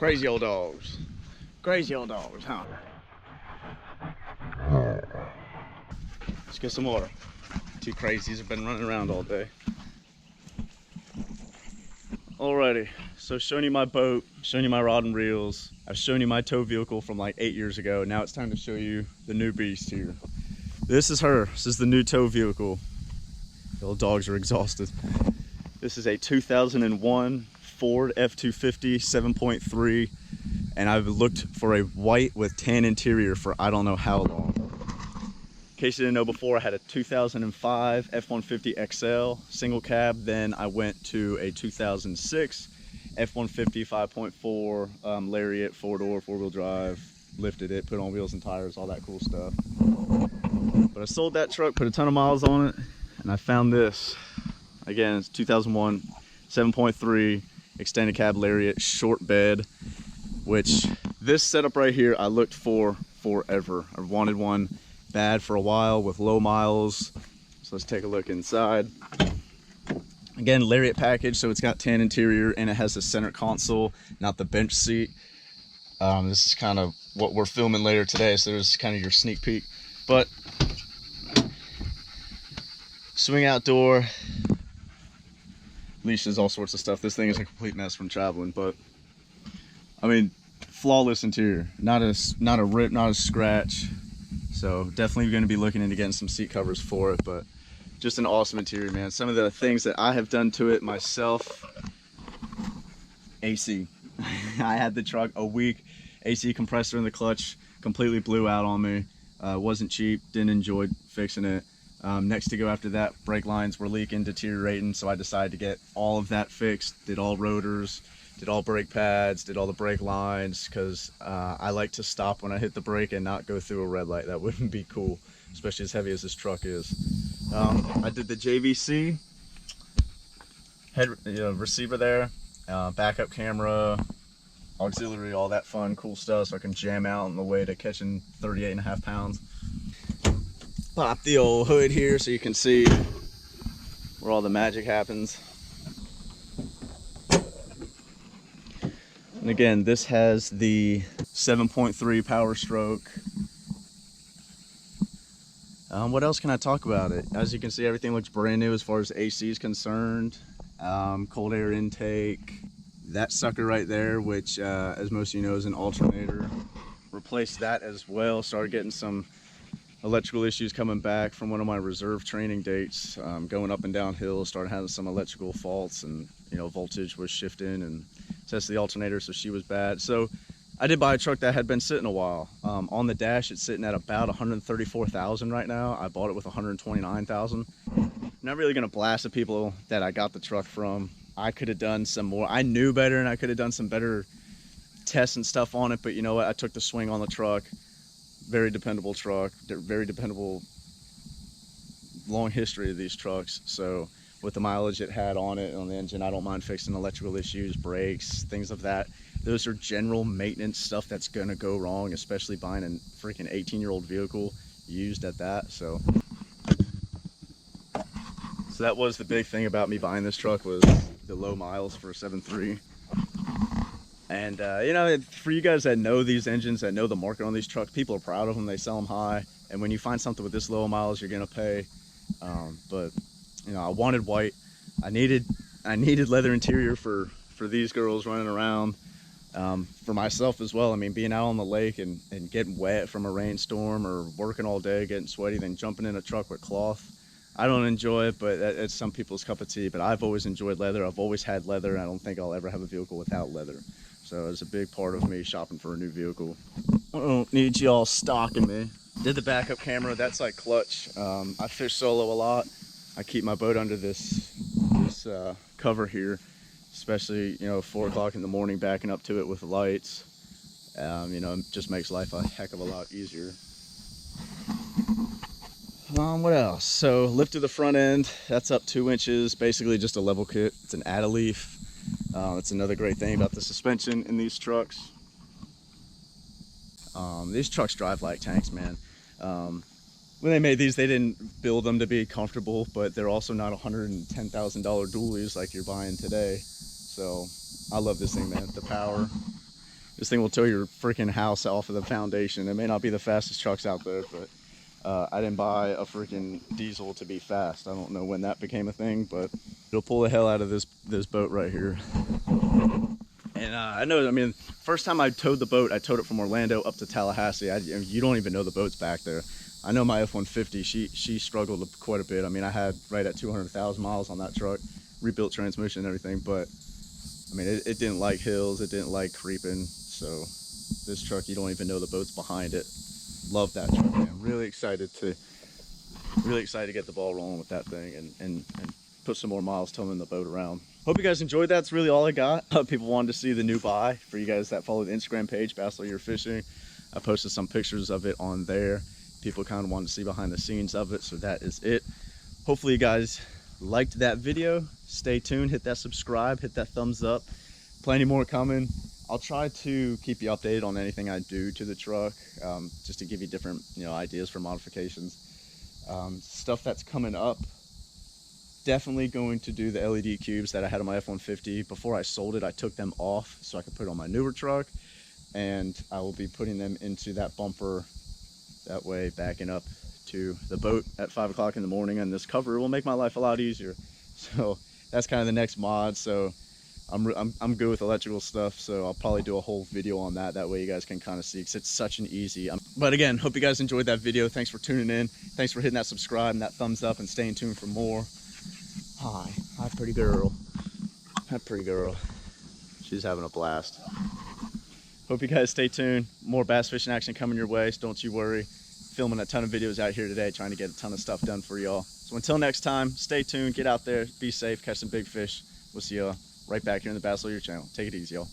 Crazy old dogs. Crazy old dogs, huh? Let's get some water. Two crazies have been running around all day. Alrighty, so showing you my boat, showing you my rod and reels. I've shown you my tow vehicle from like 8 years ago. Now it's time to show you the new beast here. This is her. This is the new tow vehicle. The old dogs are exhausted. This is a 2001 Ford F-250 7.3, and I've looked for a white with tan interior for I don't know how long. In case you didn't know before, I had a 2005 F-150 XL single cab. Then I went to a 2006 F-150 5.4 Lariat, 4-door, 4-wheel drive, lifted it, put on wheels and tires, all that cool stuff. But I sold that truck, put a ton of miles on it, and I found this. Again, it's 2001 7.3 extended cab Lariat, short bed, which this setup right here I looked for forever. I wanted one bad for a while with low miles. So let's take a look inside. Again, Lariat package, so it's got tan interior and it has the center console, not the bench seat. This is kind of what we're filming later today, so there's kind of your sneak peek. But swing out door, leashes, all sorts of stuff. This thing is a complete mess from traveling, but I mean, flawless interior, not a rip, not a scratch. So definitely going to be looking into getting some seat covers for it, but just an awesome interior, man. Some of the things that I have done to it myself. AC. I had the truck a week. AC compressor in the clutch completely blew out on me. Wasn't cheap, didn't enjoy fixing it. Next to go after that, brake lines were leaking, deteriorating, so I decided to get all of that fixed. Did all rotors, did all brake pads, did all the brake lines, because I like to stop when I hit the brake and not go through a red light. That wouldn't be cool, especially as heavy as this truck is. I did the JVC head receiver there, backup camera, auxiliary, all that fun cool stuff, so I can jam out on the way to catching 38.5 pounds. Pop the old hood here so you can see where all the magic happens. And again, this has the 7.3 PowerStroke. What else can I talk about it? As you can see, everything looks brand new as far as AC is concerned. Cold air intake. That sucker right there, which as most of you know is an alternator. Replaced that as well. Started getting some electrical issues coming back from one of my reserve training dates, going up and down hills. Started having some electrical faults, and voltage was shifting, and tested the alternator, so she was bad. So I did buy a truck that had been sitting a while. On the dash, it's sitting at about 134,000 right now. I bought it with 129,000. Not really gonna blast the people that I got the truck from. I could have done some more. I knew better, and I could have done some better tests and stuff on it, but you know what? I took the swing on the truck. Very dependable truck, very dependable, long history of these trucks. So with the mileage it had on it, on the engine, I don't mind fixing electrical issues, brakes, things of that. Those are general maintenance stuff that's gonna go wrong, especially buying a freaking 18-year-old vehicle used at that. So that was the big thing about me buying this truck, was the low miles for a 7.3. And for you guys that know these engines, that know the market on these trucks, people are proud of them, they sell them high, and when you find something with this low miles, you're gonna pay. But I wanted white. I needed leather interior for these girls running around, for myself as well. I mean, being out on the lake and getting wet from a rainstorm, or working all day getting sweaty, then jumping in a truck with cloth, I don't enjoy it, but it's some people's cup of tea. But I've always enjoyed leather. I've always had leather, and I don't think I'll ever have a vehicle without leather. So it's a big part of me shopping for a new vehicle. I don't need y'all stalking me. Did the backup camera, that's like clutch. I fish solo a lot. I keep my boat under this cover here, especially 4 o'clock in the morning, backing up to it with the lights. It just makes life a heck of a lot easier. What else? So lift to the front end, that's up 2 inches, basically just a level kit. It's an add-a-leaf. That's another great thing about the suspension in these trucks. These trucks drive like tanks, man. When they made these, they didn't build them to be comfortable, but they're also not $110,000 dualies like you're buying today. So I love this thing, man. The power, This thing will tow your freaking house off of the foundation. It may not be the fastest trucks out there, but I didn't buy a freaking diesel to be fast. I don't know when that became a thing, but it'll pull the hell out of this boat right here. And I know, I mean, first time I towed the boat, I towed it from Orlando up to Tallahassee. I mean, you don't even know the boat's back there. I know my F-150, she struggled quite a bit. I mean, I had right at 200,000 miles on that truck, rebuilt transmission and everything, but I mean, it didn't like hills, it didn't like creeping. So this truck, you don't even know the boat's behind it. Love that truck, man. Really excited to get the ball rolling with that thing and put some more miles towing the boat around. Hope you guys enjoyed that. That's really all I got. People wanted to see the new buy. For you guys that follow the Instagram page, Bass Lawyer Fishing, I posted some pictures of it on there. People kind of wanted to see behind the scenes of it, so that is it. Hopefully you guys liked that video. Stay tuned, hit that subscribe, hit that thumbs up. Plenty more coming. I'll try to keep you updated on anything I do to the truck, just to give you different, ideas for modifications. Stuff that's coming up. Definitely going to do the LED cubes that I had on my F-150. Before I sold it, I took them off so I could put it on my newer truck, and I will be putting them into that bumper. That way, backing up to the boat at 5 o'clock in the morning, and this cover will make my life a lot easier. So that's kind of the next mod. So I'm good with electrical stuff, so I'll probably do a whole video on that. That way you guys can kind of see, because it's such an easy. But again, hope you guys enjoyed that video. Thanks for tuning in. Thanks for hitting that subscribe and that thumbs up, and staying tuned for more. Hi pretty girl. Hi pretty girl. She's having a blast. Hope you guys stay tuned. More bass fishing action coming your way, so don't you worry. Filming a ton of videos out here today, trying to get a ton of stuff done for y'all. So until next time, stay tuned, get out there, be safe, catch some big fish. We'll see y'all right back here in the Bass Lawyer channel. Take it easy, y'all.